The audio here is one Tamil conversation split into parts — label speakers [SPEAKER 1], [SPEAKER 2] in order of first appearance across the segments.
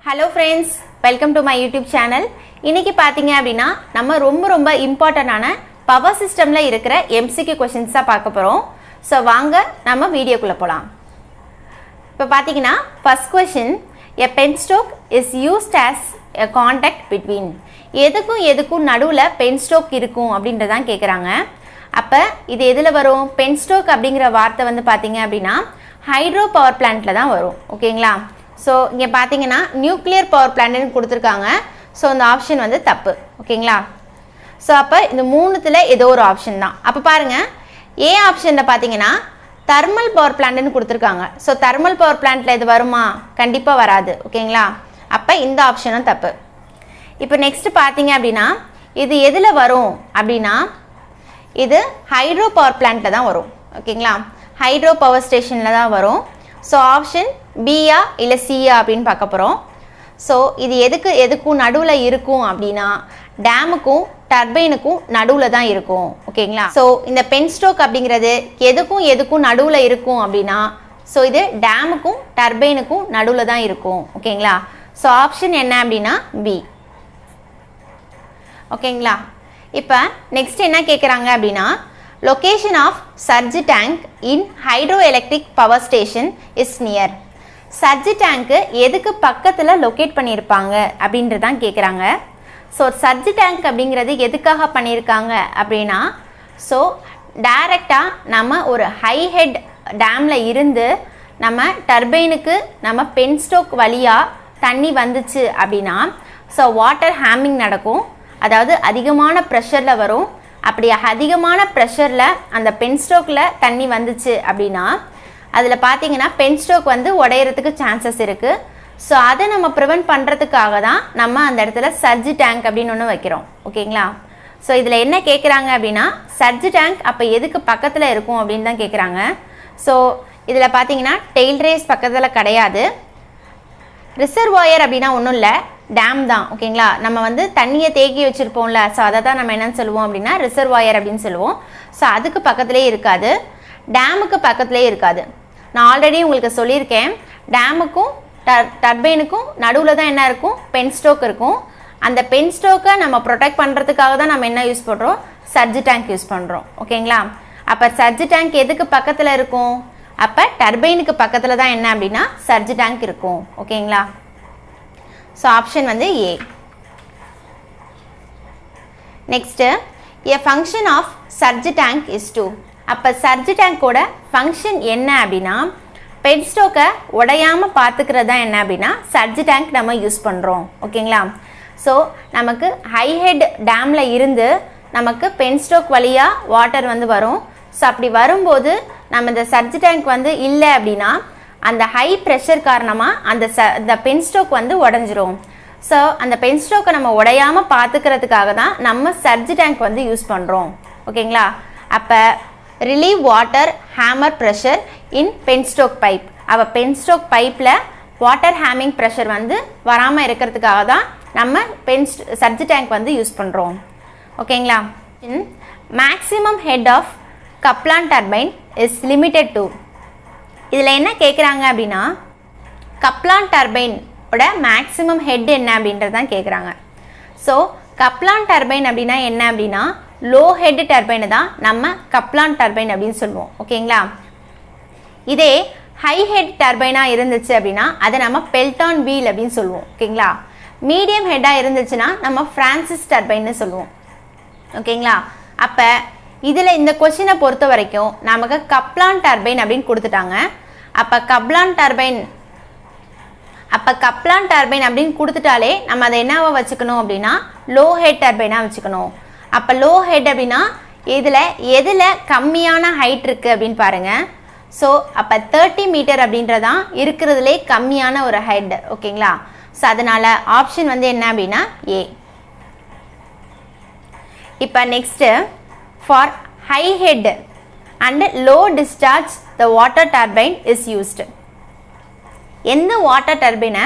[SPEAKER 1] Hello friends, welcome to my YouTube channel. இன்னைக்கு பாத்தீங்க அப்படினா நம்ம ரொம்ப இம்பார்ட்டன்ட்டான பவர் சிஸ்டம்ல இருக்கிற MCQ क्वेश्चंस தான் பார்க்க போறோம். சோ வாங்க நம்ம வீடியோக்குள்ள போலாம். இப்போ பாத்தீங்கன்னா first question, a penstock is used as a contact between. எதுக்கும் நடுவுல penstock இருக்கும் அப்படின்றத தான் கேக்குறாங்க. அப்ப இது எதுல வரும்? penstock அப்படிங்கற வார்த்தை வந்து பாத்தீங்க அப்படினா ஹைட்ரோ பவர் பிளான்ட்ல தான் வரும். ஓகேங்களா? சோ இங்க பாத்தீங்கன்னா நியூக்ளியர் பவர் பிளான்ட்னு கொடுத்திருக்காங்க. சோ இந்த ஆப்ஷன் வந்து தப்பு. ஓகேங்களா? சோ அப்ப இந்த மூணுத்துல ஏதோ ஒரு ஆப்ஷன் தான். அப்ப பாருங்க A ஆப்ஷன்ல பாத்தீங்கன்னா தெர்மல் பவர் பிளான்ட்னு கொடுத்திருக்காங்க. சோ தெர்மல் பவர் பிளான்ட்ல இது வருமா? கண்டிப்பா வராது. ஓகேங்களா? அப்ப இந்த ஆப்ஷனும் தப்பு. இப்போ நெக்ஸ்ட் பாத்தீங்க அப்படினா இது எதுல வரும் அப்படினா இது ஹைட்ரோ பவர் பிளான்ட்ல தான் வரும். ஓகேங்களா? ஹைட்ரோ பவர் ஸ்டேஷன்ல தான் வரும். சோ ஆப்ஷன் B ஆ இல்ல C ஆ அப்படினு பார்க்க போறோம். சோ இது எதுக்கும் நடுவுல இருக்கும் அப்படினா டேமுக்கும் டர்பைனுக்கும் நடுவுல தான் இருக்கும். ஓகேங்களா? சோ இந்த பென்ஸ்டோக் அப்படிங்கிறது எதுக்கும் நடுவுல இருக்கும் அப்படினா சோ இது டேமுக்கும் டர்பைனுக்கும் நடுவுல தான் இருக்கும். ஓகேங்களா? சோ ஆப்ஷன் என்ன அப்படினா B. ஓகேங்களா? இப்போ நெக்ஸ்ட் என்ன கேக்குறாங்க அப்படினா location of surge tank in hydroelectric power station is near. surge tank எதுக்கு பக்கத்துல லொகேட் பண்ணிருப்பாங்க அப்படின்றது தான் கேக்குறாங்க. சோ surge tank அப்படிங்கிறது எதுக்காக பண்ணிருக்காங்க அப்படினா சோ டைரக்ட்டா நம்ம ஒரு ஹை ஹெட் டேம்ல இருந்து நம்ம டர்பைனுக்கு நம்ம பென்ஸ்டோக் வழியா தண்ணி வந்துச்சு அப்படினா சோ வாட்டர் ஹேமிங் நடக்கும். அதாவது அதிகமான பிரஷர்ல வரும். அப்படி அதிகமான பிரஷர்ல அந்த பென்ஸ்டோக்ல தண்ணி வந்துச்சு அப்படினா அதுல பாத்தீங்கன்னா பென்ஸ்டோக் வந்து உடையறதுக்கு சான்சஸ் இருக்கு. சோ அதை நம்ம பிரிவென்ட் பண்றதுக்காக தான் நம்ம அந்த இடத்துல சர்ஜ் டேங்க் அப்படின்னு ஒன்று வைக்கிறோம். ஓகேங்களா? சோ இதுல என்ன கேக்குறாங்க அப்படின்னா சர்ஜ் டேங்க் அப்ப எதுக்கு பக்கத்துல இருக்கும் அப்படின்னு தான் கேக்குறாங்க. சோ இதுல பாத்தீங்கன்னா டெயில் ரேஸ் பக்கத்துல கிடையாது. ரிசர்வாயர் அப்படின்னா ஒன்றும் இல்லை, டேம் தான். ஓகேங்களா? நம்ம வந்து தண்ணியை தேக்கி வச்சிருப்போம்ல, ஸோ அதை தான் நம்ம என்னன்னு சொல்லுவோம் அப்படின்னா ரிசர்வாயர் அப்படின்னு சொல்லுவோம். ஸோ அதுக்கு பக்கத்துலேயே இருக்காது, டேமுக்கு பக்கத்துலேயே இருக்காது. நான் ஆல்ரெடி உங்களுக்கு சொல்லியிருக்கேன், டேமுக்கும் டர்பைனுக்கும் நடுவில் தான் என்ன இருக்கும்? பென்ஸ்டோக் இருக்கும். அந்த பென்ஸ்டோக்கை நம்ம ப்ரொடெக்ட் பண்ணுறதுக்காக தான் நம்ம என்ன யூஸ் பண்ணுறோம்? சர்ஜ் டேங்க் யூஸ் பண்ணுறோம். ஓகேங்களா? அப்போ சர்ஜ் டேங்க் எதுக்கு பக்கத்தில் இருக்கும்? அப்போ டர்பைனுக்கு பக்கத்தில் தான் என்ன அப்படின்னா சர்ஜ் டேங்க் இருக்கும். ஓகேங்களா? ஸோ ஆப்ஷன் வந்து A. Next, a function of surge tank is to. அப்போ சர்ஜ் டேங்கோட ஃபங்க்ஷன் என்ன அப்படின்னா பென்ஸ்டோக்கை உடையாமல் பார்த்துக்கிறது தான் என்ன அப்படின்னா சர்ஜ் டேங்க் நம்ம யூஸ் பண்ணுறோம். ஓகேங்களா? ஸோ நமக்கு ஹை ஹெட் டேமில் இருந்து நமக்கு பென்ஸ்டோக் வழியாக வாட்டர் வந்து வரும். ஸோ அப்படி வரும்போது நம்ம இந்த சர்ஜ் டேங்க் வந்து இல்லை அப்படின்னா அந்த ஹை ப்ரெஷர் காரணமாக அந்த பென்ஸ்டோக் வந்து உடஞ்சிரும். ஸோ அந்த பென்ஸ்டோக்கை நம்ம உடையாமல் பார்த்துக்கிறதுக்காக தான் நம்ம சர்ஜ் டேங்க் வந்து யூஸ் பண்ணுறோம். ஓகேங்களா? அப்போ relieve water hammer pressure in Ben Stokes pipe. அப்போ பென்ஸ்டோக் பைப்பில் வாட்டர் ஹேமிங் ப்ரெஷர் வந்து வராமல் இருக்கிறதுக்காக தான் நம்ம சர்ஜ் டேங்க் வந்து யூஸ் பண்ணுறோம். ஓகேங்களா? Maximum head of Kaplan turbine is limited to. இதில் என்ன கேட்குறாங்க அப்படின்னா கப்லான் டர்பைனோட மேக்ஸிமம் ஹெட் என்ன அப்படின்றது தான் கேட்குறாங்க. ஸோ கப்லான் டர்பைன் அப்படின்னா என்ன அப்படின்னா லோ ஹெட் டர்பைனை தான் நம்ம கப்லான் டர்பைன் அப்படின்னு சொல்லுவோம். ஓகேங்களா? இதே ஹை ஹெட் டர்பைனாக இருந்துச்சு அப்படின்னா அதை நம்ம பெல்டான் வீல் அப்படின்னு சொல்லுவோம். ஓகேங்களா? மீடியம் ஹெட்டாக இருந்துச்சுன்னா நம்ம ஃப்ரான்சிஸ் டர்பைன்னு சொல்லுவோம். ஓகேங்களா? அப்போ இதில் இந்த கொஸ்டினை பொறுத்த வரைக்கும் நமக்கு கப்லான் டர்பைன் அப்படின்னு கொடுத்துட்டாங்க. அப்போ கப்லான் டர்பைன் அப்படின்னு கொடுத்துட்டாலே நம்ம அதை என்னவா வச்சுக்கணும் அப்படின்னா லோ ஹெட் டர்பைனாக வச்சுக்கணும். அப்போ லோ ஹெட் அப்படின்னா எதில் கம்மியான ஹைட் இருக்குது அப்படின்னு பாருங்கள். ஸோ அப்போ 30 மீட்டர் அப்படின்றதான் இருக்கிறதுலே கம்மியான ஒரு ஹெட். ஓகேங்களா? ஸோ அதனால் ஆப்ஷன் வந்து என்ன அப்படின்னா A. இப்போ next, for high head and low discharge the water turbine is used. எந்த வாட்டர் டர்பைனை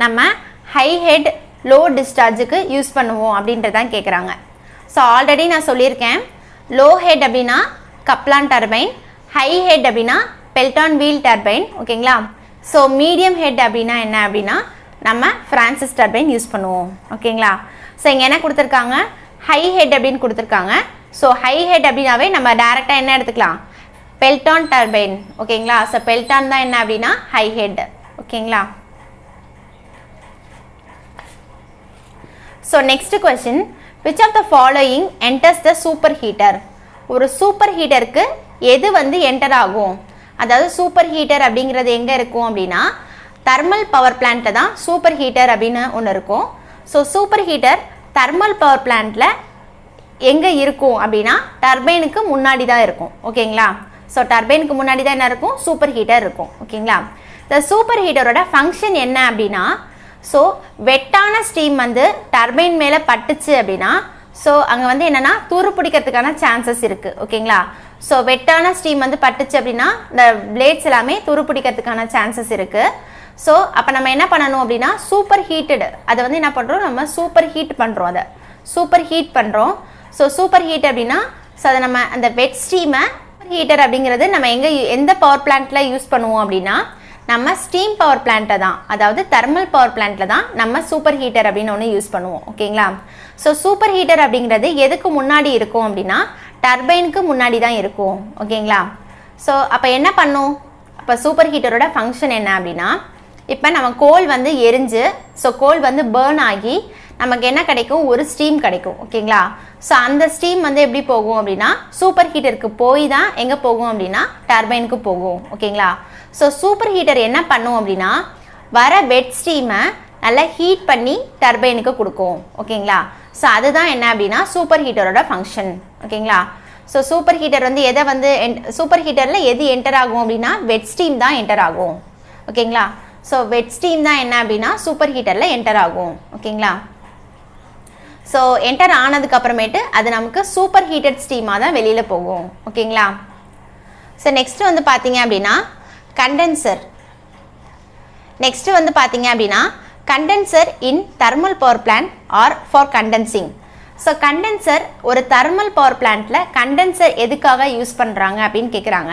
[SPEAKER 1] நம்ம ஹை ஹெட் லோ டிஸ்சார்ஜுக்கு யூஸ் பண்ணுவோம் அப்படின்றதான் கேட்குறாங்க. ஸோ ஆல்ரெடி நான் சொல்லியிருக்கேன், லோ ஹெட் அப்படின்னா கப்லான் டர்பைன், ஹை ஹெட் அப்படின்னா பெல்டான் வீல் டர்பைன். ஓகேங்களா? ஸோ மீடியம் ஹெட் அப்படின்னா என்ன அப்படின்னா நம்ம ஃப்ரான்சிஸ் டர்பைன் யூஸ் பண்ணுவோம் ஓகேங்களா ஸோ இங்கே என்ன கொடுத்துருக்காங்க ஹை ஹெட் அப்படின்னு கொடுத்துருக்காங்க ஸோ ஹை ஹெட் அப்படின்னாவே நம்ம டேரெக்டாக என்ன எடுத்துக்கலாம் பெல்டான் டர்பைன் ஓகேங்களா ஸோ பெல்டான் தான் என்ன அப்படின்னா ஹை ஹெட் ஓகேங்களா so next question which of the following enters the super heater ஒரு சூப்பர் ஹீட்டருக்கு எது வந்து என்டர் ஆகும் அதாவது சூப்பர் ஹீட்டர் அப்படிங்கிறது எங்கே இருக்கும் அப்படின்னா தெர்மல் பவர் பிளான்ட்டில் தான் சூப்பர் ஹீட்டர் அப்படின்னு ஒன்று இருக்கும் so super heater thermal power பிளான்ட்டில் எங்கே இருக்கும் அப்படின்னா டர்பைனுக்கு முன்னாடி தான் இருக்கும் ஓகேங்களா ஸோ டர்பைனுக்கு முன்னாடி தான் என்ன இருக்கும் சூப்பர் ஹீட்டர் இருக்கும் ஓகேங்களா இந்த சூப்பர் ஹீட்டரோட ஃபங்க்ஷன் என்ன அப்படின்னா ஸோ வெட்டான ஸ்டீம் வந்து டர்பைன் மேலே பட்டுச்சு அப்படின்னா ஸோ அங்கே வந்து என்னென்னா துரு பிடிக்கிறதுக்கான சான்சஸ் இருக்குது ஓகேங்களா ஸோ வெட்டான ஸ்டீம் வந்து பட்டுச்சு அப்படின்னா இந்த பிளேட்ஸ் எல்லாமே துரு பிடிக்கிறதுக்கான சான்சஸ் இருக்குது ஸோ அப்போ நம்ம என்ன பண்ணணும் அப்படின்னா சூப்பர் ஹீட்டடு அதை வந்து என்ன பண்ணுறோம் நம்ம சூப்பர் ஹீட் பண்ணுறோம் அதை சூப்பர் ஹீட் பண்ணுறோம் ஸோ சூப்பர் ஹீட் அப்படின்னா ஸோ அதை நம்ம அந்த வெட் ஸ்டீமை சூப்பர் ஹீட்டர் அப்படிங்கிறது நம்ம எந்த பவர் பிளான்ட்டில் யூஸ் பண்ணுவோம் அப்படின்னா நம்ம ஸ்டீம் பவர் பிளான்ட்டை தான் அதாவது தெர்மல் பவர் பிளான்ட்டில் தான் நம்ம சூப்பர் ஹீட்டர் அப்படின்னு ஒன்று யூஸ் பண்ணுவோம் ஓகேங்களா ஸோ சூப்பர் ஹீட்டர் அப்படிங்கிறது எதுக்கு முன்னாடி இருக்கும் அப்படின்னா டர்பைனுக்கு முன்னாடி தான் இருக்கும் ஓகேங்களா ஸோ அப்போ என்ன பண்ணும் அப்போ சூப்பர் ஹீட்டரோட ஃபங்க்ஷன் என்ன அப்படின்னா இப்போ நம்ம கோல் வந்து எரிஞ்சு ஸோ கோல் வந்து பேர்ன் ஆகி நமக்கு என்ன கிடைக்கும் ஒரு ஸ்டீம் கிடைக்கும் ஓகேங்களா ஸோ அந்த ஸ்டீம் வந்து எப்படி போகும் அப்படின்னா சூப்பர் ஹீட்டருக்கு போய் தான் எங்கே போகும் அப்படின்னா டர்பைனுக்கு போகும் ஓகேங்களா ஸோ சூப்பர் ஹீட்டர் என்ன பண்ணும் அப்படின்னா வர வெட் ஸ்டீமை நல்லா ஹீட் பண்ணி டர்பைனுக்கு கொடுக்கும் ஓகேங்களா ஸோ அதுதான் என்ன அப்படின்னா சூப்பர் ஹீட்டரோட ஃபங்க்ஷன் ஓகேங்களா ஸோ சூப்பர் ஹீட்டர் வந்து எதை வந்து சூப்பர் ஹீட்டரில் எது என்டர் ஆகும் அப்படின்னா வெட் ஸ்டீம் தான் என்டர் ஆகும் ஓகேங்களா ஸோ வெட் ஸ்டீம் தான் என்ன அப்படின்னா சூப்பர் ஹீட்டரில் என்டர் ஆகும் ஓகேங்களா ஸோ என்டர் ஆனதுக்கு அப்புறமேட்டு அது நமக்கு சூப்பர் ஹீட்டட் ஸ்டீமாக தான் வெளியில் போகும் ஓகேங்களா ஸோ நெக்ஸ்ட் வந்து பார்த்தீங்க அப்படின்னா கண்டென்சர் நெக்ஸ்ட் வந்து பார்த்தீங்க அப்படின்னா condenser in thermal power plant are for condensing so condenser ஒரு தெர்மல் பவர் பிளான்ட்டில் கண்டென்சர் எதுக்காக யூஸ் பண்ணுறாங்க அப்படின்னு கேட்குறாங்க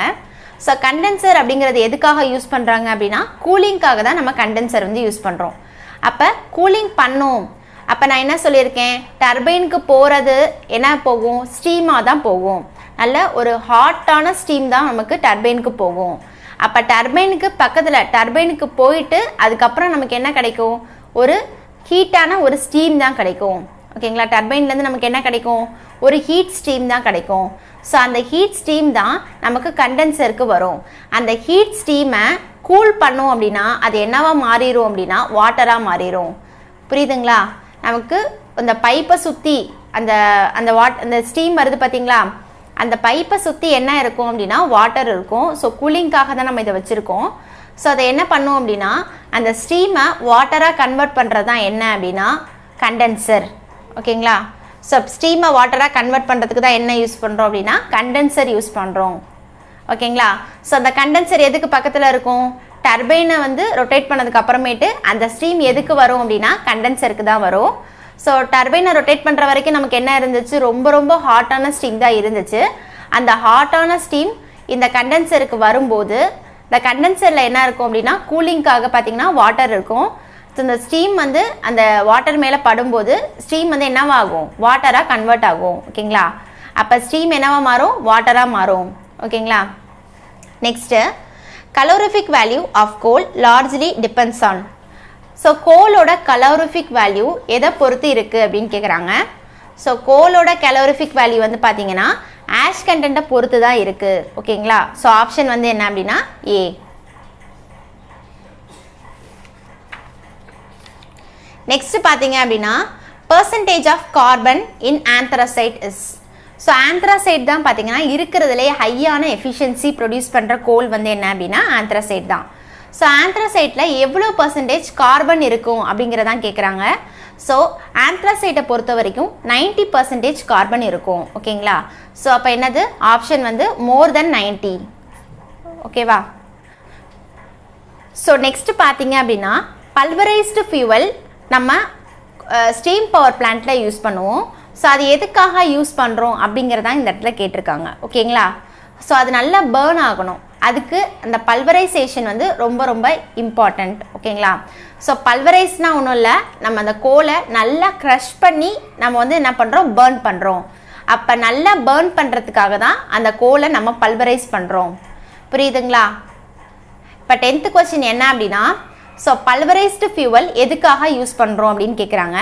[SPEAKER 1] ஸோ கண்டென்சர் அப்படிங்கிறது எதுக்காக யூஸ் பண்ணுறாங்க அப்படின்னா கூலிங்காக தான் நம்ம கண்டென்சர் வந்து யூஸ் பண்ணுறோம் அப்போ கூலிங் பண்ணோம் அப்போ நான் என்ன சொல்லியிருக்கேன் டர்பைனுக்கு போகிறது என்ன போகும் ஸ்டீமாக தான் போகும் நல்ல ஒரு ஹாட்டான ஸ்டீம் தான் நமக்கு டர்பைனுக்கு போகும் அப்போ டர்பைனுக்கு பக்கத்தில் டர்பைனுக்கு போயிட்டு அதுக்கப்புறம் நமக்கு என்ன கிடைக்கும் ஒரு ஹீட்டான ஒரு ஸ்டீம் தான் கிடைக்கும் ஓகேங்களா டர்பைன்லேருந்து நமக்கு என்ன கிடைக்கும் ஒரு ஹீட் ஸ்டீம் தான் கிடைக்கும் ஸோ அந்த ஹீட் ஸ்டீம் தான் நமக்கு கண்டென்சருக்கு வரும் அந்த ஹீட் ஸ்டீமை கூல் பண்ணோம் அப்படின்னா அது என்னவா மாறிடும் அப்படின்னா வாட்டராக மாறிடும் புரியுதுங்களா நமக்கு அந்த பைப்பை சுற்றி அந்த ஸ்டீம் வருது பார்த்தீங்களா அந்த பைப்பை சுற்றி என்ன இருக்கும் அப்படின்னா வாட்டர் இருக்கும் ஸோ கூலிங்காக தான் நம்ம இதை வச்சுருக்கோம் ஸோ அதை என்ன பண்ணும் அப்படின்னா அந்த ஸ்டீமை வாட்டராக கன்வெர்ட் பண்ணுறது தான் என்ன அப்படின்னா கண்டென்சர் ஓகேங்களா ஸோ ஸ்டீமை வாட்டராக கன்வெர்ட் பண்ணுறதுக்கு தான் என்ன யூஸ் பண்ணுறோம் அப்படின்னா கண்டென்சர் யூஸ் பண்ணுறோம் ஓகேங்களா ஸோ அந்த கண்டென்சர் எதுக்கு பக்கத்தில் இருக்கும் டர்பைனை வந்து ரொட்டேட் பண்ணதுக்கு அப்புறமேட்டு அந்த ஸ்டீம் எதுக்கு வரும் அப்படின்னா கண்டென்சருக்கு தான் வரும் ஸோ டர்பைனை ரொட்டேட் பண்ணுற வரைக்கும் நமக்கு என்ன இருந்துச்சு ரொம்ப ஹாட்டான ஸ்டீம் தான் இருந்துச்சு அந்த ஹாட்டான ஸ்டீம் இந்த கண்டென்சருக்கு வரும்போது இந்த கண்டென்சரில் என்ன இருக்கும் அப்படின்னா கூலிங்காக பார்த்தீங்கன்னா வாட்டர் இருக்கும் ஸோ இந்த ஸ்டீம் வந்து அந்த வாட்டர் மேலே படும்போது ஸ்டீம் வந்து என்னவாகும் வாட்டராக கன்வெர்ட் ஆகும் ஓகேங்களா அப்போ ஸ்டீம் என்னவா மாறும் வாட்டராக மாறும் ஓகேங்களா next calorific value of coal largely depends on so கோலோட கலோரிஃபிக் வேல்யூ எதை பொறுத்து இருக்குது அப்படின்னு கேட்குறாங்க ஸோ கோலோட கலோரிஃபிக் வேல்யூ வந்து பார்த்தீங்கன்னா ஆஷ் கண்டென்ட்டை பொறுத்து தான் இருக்குது ஓகேங்களா ஸோ ஆப்ஷன் வந்து என்ன அப்படின்னா ஏ நெக்ஸ்ட் பார்த்தீங்க அப்படின்னா percentage of carbon in anthracite is so anthracite தான் பார்த்தீங்கன்னா இருக்கிறதுலே ஹையான எஃபிஷியன்சி ப்ரொடியூஸ் பண்ணுற கோல் வந்து என்ன அப்படின்னா ஆந்த்ரசைட் தான் ஸோ ஆந்த்ரசைட்டில் எவ்வளோ பர்சன்டேஜ் கார்பன் இருக்கும் அப்படிங்கிறதான் கேட்குறாங்க ஸோ ஆந்த்ரசைட்டை பொறுத்த வரைக்கும் 90% கார்பன் இருக்கும் ஓகேங்களா ஸோ அப்போ என்னது ஆப்ஷன் வந்து மோர் தென் 90 ஓகேவா ஸோ நெக்ஸ்ட் பார்த்தீங்க அப்படின்னா பல்வரைஸ்டு ஃபியூவல் நம்ம ஸ்டீம் பவர் பிளான்ட்டில் யூஸ் பண்ணுவோம் ஸோ அது எதுக்காக யூஸ் பண்ணுறோம் அப்படிங்கிறதான் இந்த இடத்துல கேட்டிருக்காங்க ஓகேங்களா ஸோ அது நல்லா பேர்ன் ஆகணும் அதுக்கு அந்த பல்வரைசேஷன் வந்து ரொம்ப இம்பார்ட்டண்ட் ஓகேங்களா ஸோ பல்வரைஸ்னால் ஒன்றும் இல்லை, நம்ம அந்த கோலை நல்லா க்ரஷ் பண்ணி நம்ம வந்து என்ன பண்ணுறோம், பேர்ன் பண்ணுறோம். அப்போ நல்லா பேர்ன் பண்ணுறதுக்காக தான் அந்த கோலை நம்ம பல்வரைஸ் பண்ணுறோம். புரியுதுங்களா? இப்போ 10th கொஸ்டின் என்ன அப்படின்னா, ஸோ பல்வரைஸ்டு ஃபியூவல் எதுக்காக யூஸ் பண்ணுறோம் அப்படின்னு கேட்குறாங்க.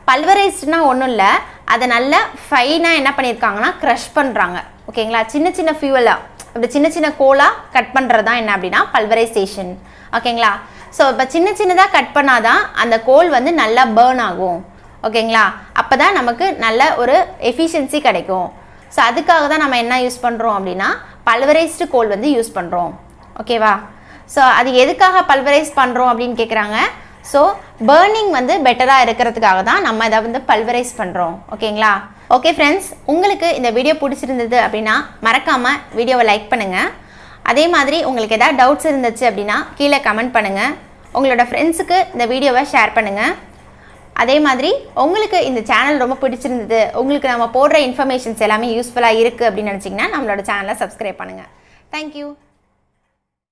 [SPEAKER 1] பல்வரைஸ்டுனா ஒன்றும் இல்லை, அதை நல்லா ஃபைனாக என்ன பண்ணியிருக்காங்கன்னா க்ரஷ் பண்ணுறாங்க. ஓகேங்களா? சின்ன சின்ன ஃபியூவலாக இப்படி சின்ன சின்ன கோலாக கட் பண்ணுறது தான் என்ன அப்படின்னா பல்வரைசேஷன். ஓகேங்களா? ஸோ இப்போ சின்ன சின்னதாக கட் பண்ணாதான் அந்த கோல் வந்து நல்லா பேர்ன் ஆகும். ஓகேங்களா? அப்போ தான் நமக்கு நல்ல ஒரு எஃபிஷியன்சி கிடைக்கும். ஸோ அதுக்காக தான் நம்ம என்ன யூஸ் பண்ணுறோம் அப்படின்னா பல்வரைஸ்டு கோல் வந்து யூஸ் பண்ணுறோம். ஓகேவா? ஸோ அது எதுக்காக பல்வரைஸ் பண்ணுறோம் அப்படின்னு கேட்குறாங்க. ஸோ பேர்னிங் வந்து பெட்டராக இருக்கிறதுக்காக தான் நம்ம இதை வந்து பல்வரைஸ் பண்ணுறோம். ஓகேங்களா? ஓகே ஃப்ரெண்ட்ஸ், உங்களுக்கு இந்த வீடியோ பிடிச்சிருந்தது அப்படின்னா மறக்காமல் வீடியோவை லைக் பண்ணுங்கள். அதே மாதிரி உங்களுக்கு எதாவது டவுட்ஸ் இருந்துச்சு அப்படின்னா கீழே கமெண்ட் பண்ணுங்கள். உங்களோட ஃப்ரெண்ட்ஸுக்கு இந்த வீடியோவை ஷேர் பண்ணுங்கள். அதே மாதிரி உங்களுக்கு இந்த சேனல் ரொம்ப பிடிச்சிருந்தது, உங்களுக்கு நம்ம போடுற இன்ஃபர்மேஷன்ஸ் எல்லாமே யூஸ்ஃபுல்லாக இருக்குது அப்படின்னு நினச்சிங்கன்னா நம்மளோட சேனலை சப்ஸ்கிரைப் பண்ணுங்கள். தேங்க்யூ.